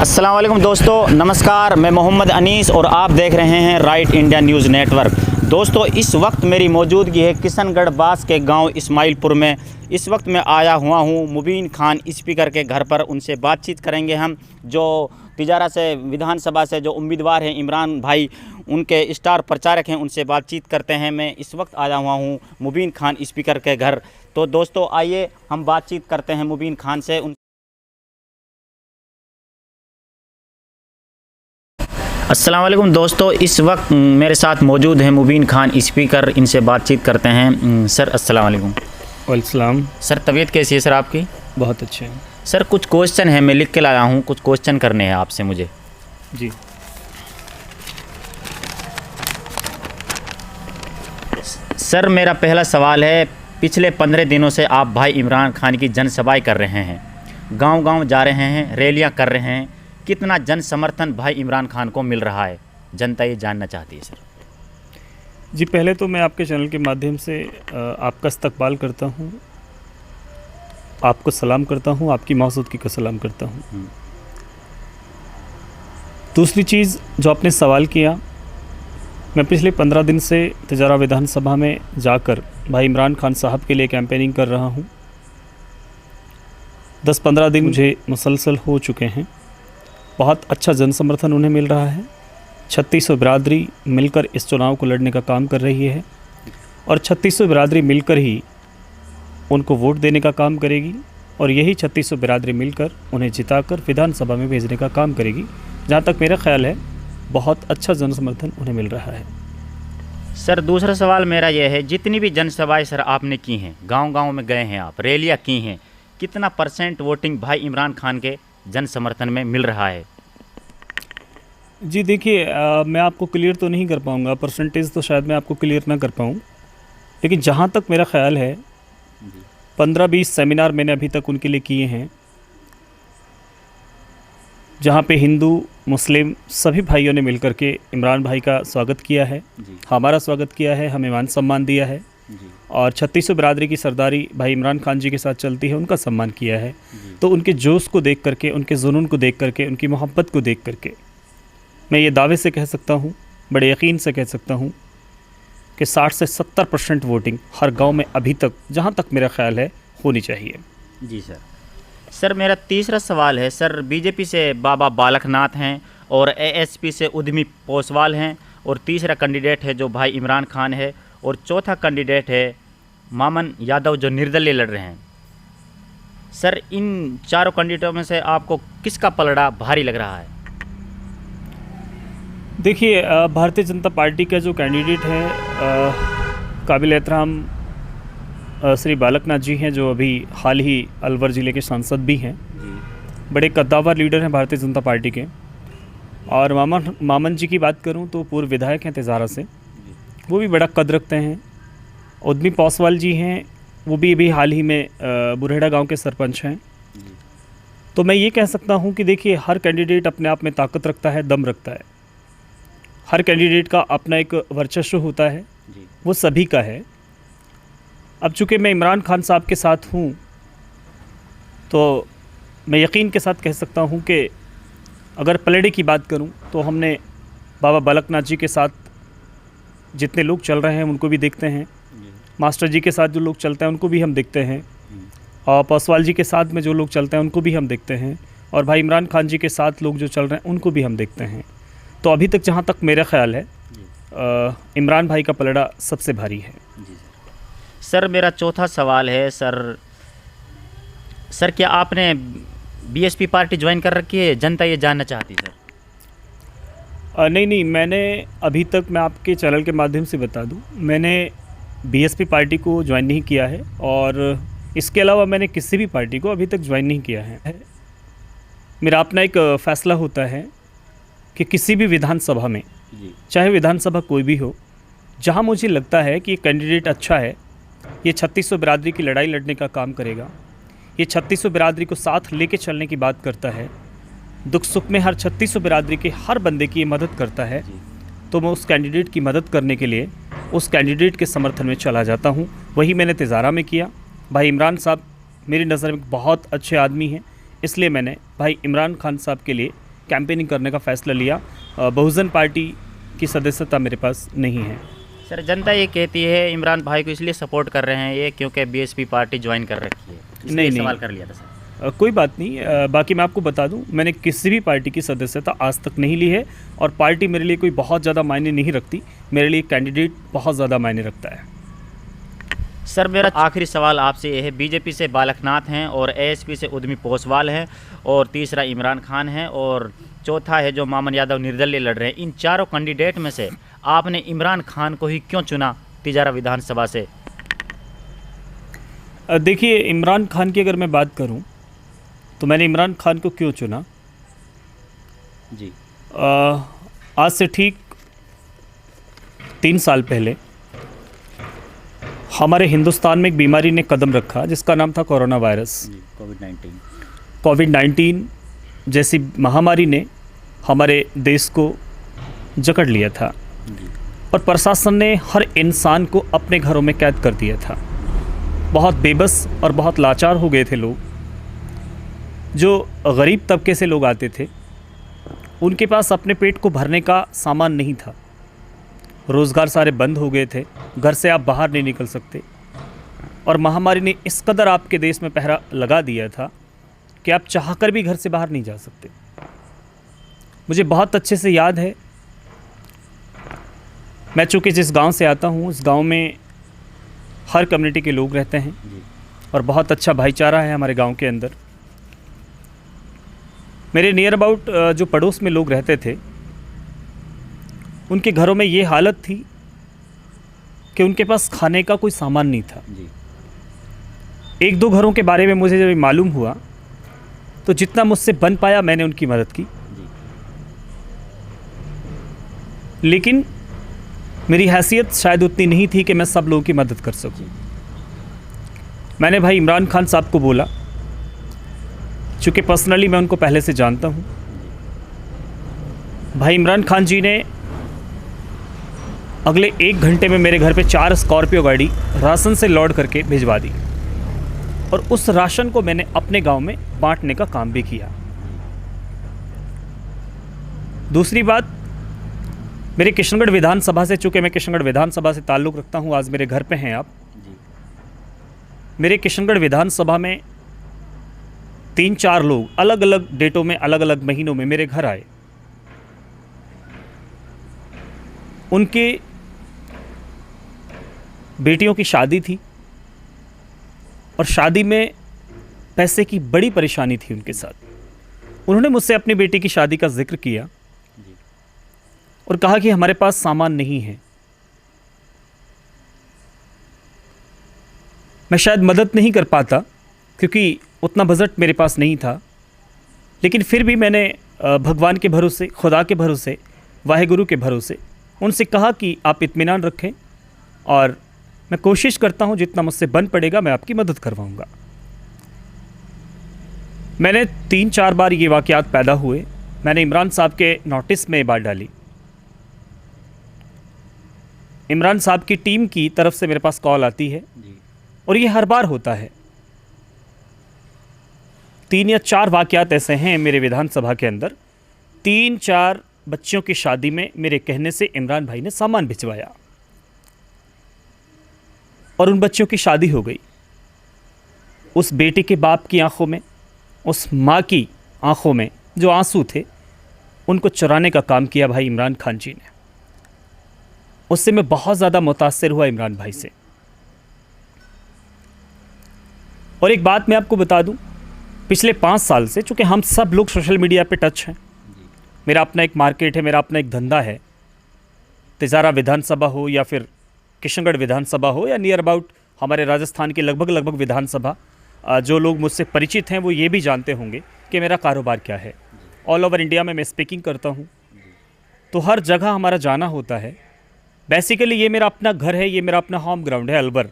अस्सलाम वालेकुम दोस्तों, नमस्कार। मैं मोहम्मद अनीस और आप देख रहे हैं राइट इंडिया न्यूज़ नेटवर्क। दोस्तों, इस वक्त मेरी मौजूदगी है किशनगढ़ बास के गांव इस्माइलपुर में। इस वक्त मैं आया हुआ हूं मुबीन खान स्पीकर के घर पर। उनसे बातचीत करेंगे हम, जो तिजारा से विधानसभा से जो उम्मीदवार हैं इमरान भाई, उनके स्टार प्रचारक हैं, उनसे बातचीत करते हैं। मैं इस वक्त आया हुआ हूं मुबीन खान स्पीकर के घर। तो दोस्तों आइए हम बातचीत करते हैं मुबीन खान से। अस्सलाम वालेकुम दोस्तों, इस वक्त मेरे साथ मौजूद हैं मुबीन खान स्पीकर। इनसे बातचीत करते हैं। सर अस्सलाम वालेकुम। वालेकुम। सर तबीयत कैसी है सर आपकी? बहुत अच्छे हैं सर। कुछ क्वेश्चन है, मैं लिख के लाया हूँ, कुछ क्वेश्चन करने हैं आपसे मुझे। जी। सर मेरा पहला सवाल है, पिछले 15 दिनों से आप भाई इमरान खान की जनसभाएं कर रहे हैं, गांव-गांव जा रहे हैं, रैलियां कर रहे हैं। कितना जन समर्थन भाई इमरान खान को मिल रहा है, जनता ये जानना चाहती है सर। जी, पहले तो मैं आपके चैनल के माध्यम से आपका इस्तकबाल करता हूँ, आपको सलाम करता हूँ, आपकी मौजूदगी का सलाम करता हूँ। दूसरी चीज़ जो आपने सवाल किया, मैं पिछले 15 दिन से तिजारा विधानसभा में जाकर भाई इमरान खान साहब के लिए कैंपेनिंग कर रहा हूँ। 10-15 दिन मुझे मुसलसल हो चुके हैं। बहुत अच्छा जन समर्थन उन्हें मिल रहा है। 3600 बिरादरी मिलकर इस चुनाव को लड़ने का काम कर रही है और 3600 बिरादरी मिलकर ही उनको वोट देने का काम करेगी और यही 3600 बिरादरी मिलकर उन्हें जिताकर विधानसभा में भेजने का काम करेगी। जहाँ तक मेरा ख्याल है, बहुत अच्छा जन समर्थन उन्हें मिल रहा है। सर दूसरा सवाल मेरा यह है, जितनी भी जनसभाएं सर आपने की हैं, गांव-गांव में गए हैं आप, रैलियां की हैं, कितना % वोटिंग भाई इमरान खान के जन समर्थन में मिल रहा है? जी देखिए, मैं आपको क्लियर तो नहीं कर पाऊँगा, परसेंटेज तो शायद मैं आपको क्लियर ना कर पाऊँ, लेकिन जहाँ तक मेरा ख्याल है 15-20 सेमिनार मैंने अभी तक उनके लिए किए हैं, जहाँ पे हिंदू मुस्लिम सभी भाइयों ने मिलकर के इमरान भाई का स्वागत किया है, हमारा स्वागत किया है, हमें मान सम्मान दिया है और 3600 बिरादरी की सरदारी भाई इमरान खान जी के साथ चलती है, उनका सम्मान किया है। तो उनके जोश को देख करके, उनके जुनून को देख करके, उनकी मोहब्बत को देख करके मैं ये दावे से कह सकता हूँ, बड़े यकीन से कह सकता हूँ कि 60 से 70% वोटिंग हर गांव में अभी तक, जहां तक मेरा ख्याल है, होनी चाहिए। जी सर। सर मेरा तीसरा सवाल है, सर बीजेपी से बाबा बालकनाथ हैं और एएसपी से उद्यमी पोसवाल हैं और तीसरा कैंडिडेट है जो भाई इमरान खान है और चौथा कैंडिडेट है मामन यादव जो निर्दलीय लड़ रहे हैं। सर इन चारों कैंडिडेटों में से आपको किसका पलड़ा भारी लग रहा है? देखिए, भारतीय जनता पार्टी का जो कैंडिडेट है, काबिल एहतराम श्री बालकनाथ जी हैं, जो अभी हाल ही अलवर ज़िले के सांसद भी हैं, बड़े कद्दावर लीडर हैं भारतीय जनता पार्टी के। और मामन जी की बात करूं तो पूर्व विधायक हैं तिजारा से, वो भी बड़ा कद रखते हैं। उद्यमी पोसवाल जी हैं, वो भी अभी हाल ही में बुरेड़ा गांव के सरपंच हैं। तो मैं ये कह सकता हूं कि देखिए, हर कैंडिडेट अपने आप में ताकत रखता है, दम रखता है। हर कैंडिडेट का अपना एक वर्चस्व होता है, वो सभी का है। अब चूँकि मैं इमरान खान साहब के साथ हूँ, तो मैं यकीन के साथ कह सकता हूँ कि अगर पलड़े की बात करूँ तो हमने बाबा बालकनाथ जी के साथ जितने लोग चल रहे हैं उनको भी देखते हैं, मास्टर जी के साथ जो लोग चलते हैं उनको भी हम देखते हैं, और पोसवाल जी के साथ में जो लोग चलते हैं उनको भी हम देखते हैं, और भाई इमरान खान जी के साथ लोग जो चल रहे हैं उनको भी हम देखते हैं। तो अभी तक जहाँ तक मेरा ख्याल है, इमरान भाई का पलड़ा सबसे भारी है। सर मेरा चौथा सवाल है, सर क्या आपने बीएसपी पार्टी ज्वाइन कर रखी है? जनता ये जानना चाहती है सर। नहीं, मैंने अभी तक, मैं आपके चैनल के माध्यम से बता दूं, मैंने बीएसपी पार्टी को ज्वाइन नहीं किया है और इसके अलावा मैंने किसी भी पार्टी को अभी तक ज्वाइन नहीं किया है। मेरा अपना एक फ़ैसला होता है कि किसी भी विधानसभा में, चाहे विधानसभा कोई भी हो, जहां मुझे लगता है कि ये कैंडिडेट अच्छा है, ये 3600 बिरादरी की लड़ाई लड़ने का काम करेगा, ये 3600 बिरादरी को साथ लेके चलने की बात करता है, दुख सुख में हर 3600 बिरादरी के हर बंदे की ये मदद करता है, तो मैं उस कैंडिडेट की मदद करने के लिए उस कैंडिडेट के समर्थन में चला जाता हूँ। वही मैंने तिजारा में किया। भाई इमरान साहब मेरी नज़र में बहुत अच्छे आदमी हैं, इसलिए मैंने भाई इमरान खान साहब के लिए कैंपेनिंग करने का फ़ैसला लिया। बहुजन पार्टी की सदस्यता मेरे पास नहीं है। सर, जनता ये कहती है इमरान भाई को इसलिए सपोर्ट कर रहे हैं ये क्योंकि बीएसपी पार्टी ज्वाइन कर रखी है, इसलिए नहीं। सवाल कर लिया था सर। कोई बात नहीं। बाकी मैं आपको बता दूं, मैंने किसी भी पार्टी की सदस्यता आज तक नहीं ली है और पार्टी मेरे लिए कोई बहुत ज़्यादा मायने नहीं रखती। मेरे लिए कैंडिडेट बहुत ज़्यादा मायने रखता है। सर, मेरा आखिरी सवाल आपसे ये है, बीजेपी से बालकनाथ हैं और एएसपी से उद्यमी पोसवाल हैं और तीसरा इमरान खान है और चौथा है जो मामन यादव निर्दलीय लड़ रहे हैं। इन चारों कैंडिडेट में से आपने इमरान खान को ही क्यों चुना तिजारा विधानसभा से? देखिए, इमरान खान की अगर मैं बात करूं तो मैंने इमरान खान को क्यों चुना जी, आज से ठीक 3 साल पहले हमारे हिंदुस्तान में एक बीमारी ने कदम रखा जिसका नाम था कोरोना वायरस। कोविड-19 जैसी महामारी ने हमारे देश को जकड़ लिया था और प्रशासन ने हर इंसान को अपने घरों में कैद कर दिया था। बहुत बेबस और बहुत लाचार हो गए थे लोग। जो गरीब तबके से लोग आते थे उनके पास अपने पेट को भरने का सामान नहीं था। रोज़गार सारे बंद हो गए थे, घर से आप बाहर नहीं निकल सकते और महामारी ने इस कदर आपके देश में पहरा लगा दिया था कि आप चाहकर भी घर से बाहर नहीं जा सकते। मुझे बहुत अच्छे से याद है, मैं चूँकि जिस गांव से आता हूँ उस गांव में हर कम्युनिटी के लोग रहते हैं और बहुत अच्छा भाईचारा है हमारे गांव के अंदर। मेरे नियर अबाउट जो पड़ोस में लोग रहते थे उनके घरों में ये हालत थी कि उनके पास खाने का कोई सामान नहीं था। 1-2 घरों के बारे में मुझे जब मालूम हुआ तो जितना मुझसे बन पाया मैंने उनकी मदद की, लेकिन मेरी हैसियत शायद उतनी नहीं थी कि मैं सब लोगों की मदद कर सकूं। मैंने भाई इमरान खान साहब को बोला, चूँकि पर्सनली मैं उनको पहले से जानता हूं। भाई इमरान खान जी ने अगले 1 घंटे में मेरे घर पे 4 स्कॉर्पियो गाड़ी राशन से लोड करके भिजवा दी और उस राशन को मैंने अपने गांव में बांटने का काम भी किया। दूसरी बात, मेरे किशनगढ़ विधानसभा से, चूँकि मैं किशनगढ़ विधानसभा से ताल्लुक़ रखता हूँ, आज मेरे घर पे हैं आप, मेरे किशनगढ़ विधानसभा में 3-4 लोग अलग अलग डेटों में, अलग अलग महीनों में मेरे घर आए। उनके बेटियों की शादी थी और शादी में पैसे की बड़ी परेशानी थी उनके साथ। उन्होंने मुझसे अपनी बेटी की शादी का जिक्र किया और कहा कि हमारे पास सामान नहीं है। मैं शायद मदद नहीं कर पाता क्योंकि उतना बजट मेरे पास नहीं था, लेकिन फिर भी मैंने भगवान के भरोसे, खुदा के भरोसे, वाहेगुरु के भरोसे उनसे कहा कि आप इत्मीनान रखें और मैं कोशिश करता हूं जितना मुझसे बन पड़ेगा मैं आपकी मदद करवाऊंगा। मैंने 3-4 बार ये वाक़यात पैदा हुए। मैंने इमरान साहब के नोटिस में ये बात डाली। इमरान साहब की टीम की तरफ से मेरे पास कॉल आती है और ये हर बार होता है। 3 या 4 वाक़यात ऐसे हैं मेरे विधानसभा के अंदर। 3-4 बच्चियों की शादी में मेरे कहने से इमरान भाई ने सामान भिजवाया और उन बच्चियों की शादी हो गई। उस बेटे के बाप की आंखों में, उस माँ की आंखों में जो आंसू थे, उनको चुराने का काम किया भाई इमरान खान जी ने। उससे मैं बहुत ज़्यादा मुतासिर हुआ इमरान भाई से। और एक बात मैं आपको बता दूं, पिछले 5 साल से, चूँकि हम सब लोग सोशल मीडिया पे टच हैं, मेरा अपना एक मार्केट है, मेरा अपना एक धंधा है। तिजारा विधानसभा हो या फिर किशनगढ़ विधानसभा हो या नियर अबाउट हमारे राजस्थान की लगभग विधानसभा, जो लोग मुझसे परिचित हैं वो ये भी जानते होंगे कि मेरा कारोबार क्या है। ऑल ओवर इंडिया में मैं स्पीकिंग करता हूँ, तो हर जगह हमारा जाना होता है। बेसिकली ये मेरा अपना घर है, ये मेरा अपना होम ग्राउंड है अलवर।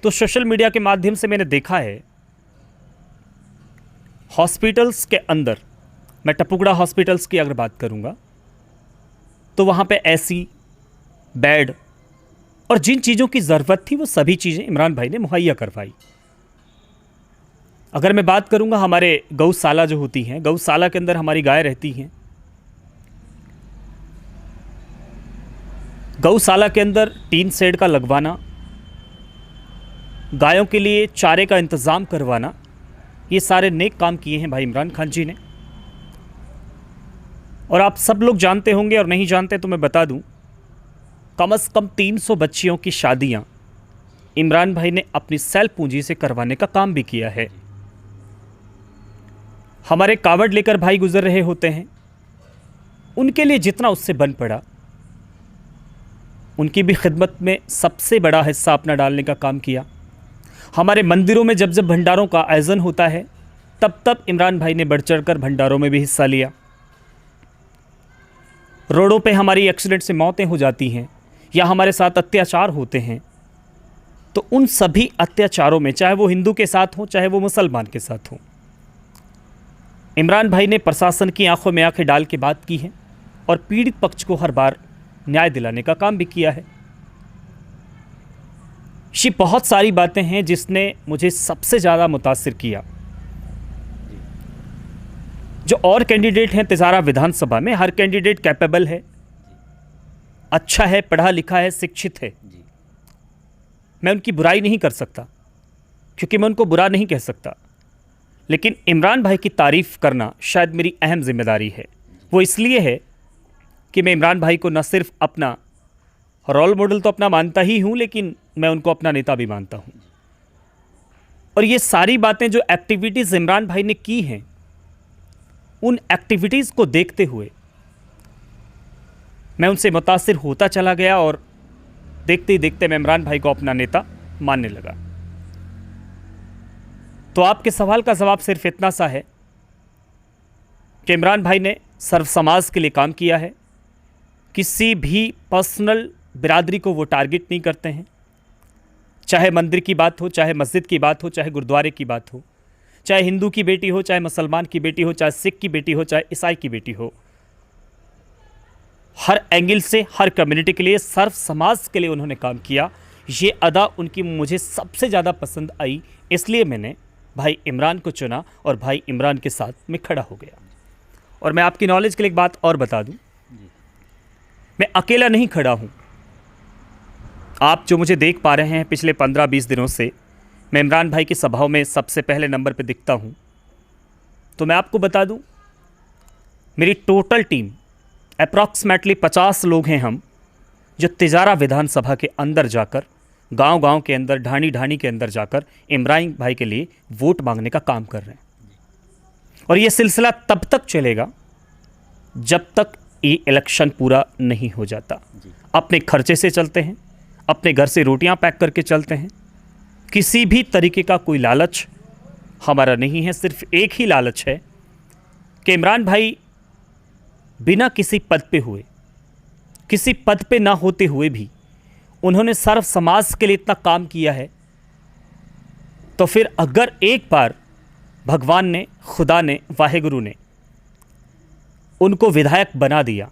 तो सोशल मीडिया के माध्यम से मैंने देखा है हॉस्पिटल्स के अंदर, मैं टपुकड़ा हॉस्पिटल्स की अगर बात करूंगा तो वहाँ पे एसी, बेड और जिन चीज़ों की ज़रूरत थी वो सभी चीज़ें इमरान भाई ने मुहैया करवाई। अगर मैं बात करूंगा हमारे गौशाला जो होती हैं, गौशाला के अंदर हमारी गाय रहती हैं। गौशाला के अंदर टीन शेड का लगवाना, गायों के लिए चारे का इंतज़ाम करवाना, ये सारे नेक काम किए हैं भाई इमरान खान जी ने। और आप सब लोग जानते होंगे, और नहीं जानते तो मैं बता दूं, कम से कम 300 बच्चियों की शादियां इमरान भाई ने अपनी सेल पूंजी से करवाने का काम भी किया है। हमारे कावड़ लेकर भाई गुजर रहे होते हैं, उनके लिए जितना उससे बन पड़ा, उनकी भी खिदमत में सबसे बड़ा हिस्सा अपना डालने का काम किया। हमारे मंदिरों में जब जब भंडारों का आयोजन होता है, तब तब इमरान भाई ने बढ़ चढ़कर भंडारों में भी हिस्सा लिया। रोडों पे हमारी एक्सीडेंट से मौतें हो जाती हैं या हमारे साथ अत्याचार होते हैं, तो उन सभी अत्याचारों में, चाहे वो हिंदू के साथ हो चाहे वो मुसलमान के साथ हो, इमरान भाई ने प्रशासन की आंखों में आंखें डाल के बात की है और पीड़ित पक्ष को हर बार न्याय दिलाने का काम भी किया है। ये बहुत सारी बातें हैं जिसने मुझे सबसे ज़्यादा मुतासिर किया। जो और कैंडिडेट हैं तिजारा विधानसभा में, हर कैंडिडेट कैपेबल है, अच्छा है, पढ़ा लिखा है, शिक्षित है। मैं उनकी बुराई नहीं कर सकता क्योंकि मैं उनको बुरा नहीं कह सकता, लेकिन इमरान भाई की तारीफ़ करना शायद मेरी अहम जिम्मेदारी है। वो इसलिए है कि मैं इमरान भाई को न सिर्फ अपना रोल मॉडल तो अपना मानता ही हूँ, लेकिन मैं उनको अपना नेता भी मानता हूँ। और ये सारी बातें जो एक्टिविटीज़ इमरान भाई ने की हैं, उन एक्टिविटीज़ को देखते हुए मैं उनसे मुतासिर होता चला गया और देखते ही देखते मैं इमरान भाई को अपना नेता मानने लगा। तो आपके सवाल का जवाब सिर्फ इतना सा है कि इमरान भाई ने सर्व समाज के लिए काम किया है। किसी भी पर्सनल बिरादरी को वो टारगेट नहीं करते हैं, चाहे मंदिर की बात हो, चाहे मस्जिद की बात हो, चाहे गुरुद्वारे की बात हो, चाहे हिंदू की बेटी हो, चाहे मुसलमान की बेटी हो, चाहे सिख की बेटी हो, चाहे ईसाई की बेटी हो। हर एंगल से, हर कम्युनिटी के लिए, सर्व समाज के लिए उन्होंने काम किया। ये अदा उनकी मुझे सबसे ज़्यादा पसंद आई, इसलिए मैंने भाई इमरान को चुना और भाई इमरान के साथ मैं खड़ा हो गया। और मैं आपकी नॉलेज के लिए एक बात और बता दूं, मैं अकेला नहीं खड़ा हूं। आप जो मुझे देख पा रहे हैं पिछले 15-20 दिनों से, मैं इमरान भाई की सभाओं में सबसे पहले नंबर पे दिखता हूं। तो मैं आपको बता दूं, मेरी टोटल टीम अप्रॉक्सीमेटली 50 लोग हैं हम, जो तिजारा विधानसभा के अंदर जाकर, गांव-गांव के अंदर, ढाणी-ढाणी के अंदर जाकर इमरान भाई के लिए वोट मांगने का काम कर रहे हैं। और ये सिलसिला तब तक चलेगा जब तक ये इलेक्शन पूरा नहीं हो जाता। अपने खर्चे से चलते हैं, अपने घर से रोटियां पैक करके चलते हैं। किसी भी तरीके का कोई लालच हमारा नहीं है। सिर्फ एक ही लालच है कि इमरान भाई बिना किसी पद पे हुए, किसी पद पे ना होते हुए भी उन्होंने सर्व समाज के लिए इतना काम किया है, तो फिर अगर एक बार भगवान ने, खुदा ने, वाहेगुरु ने उनको विधायक बना दिया,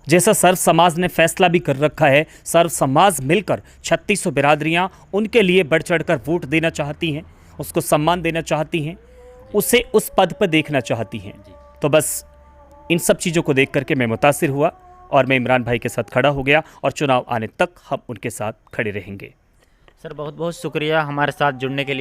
जैसा सर्व समाज ने फैसला भी कर रखा है, सर्व समाज मिलकर 3600 बिरादरियां उनके लिए बढ़ चढ़कर वोट देना चाहती हैं, उसको सम्मान देना चाहती हैं, उसे उस पद पर देखना चाहती हैं। तो बस इन सब चीज़ों को देख करके मैं मुतासिर हुआ और मैं इमरान भाई के साथ खड़ा हो गया और चुनाव आने तक हम उनके साथ खड़े रहेंगे। सर बहुत बहुत शुक्रिया हमारे साथ जुड़ने के लिए।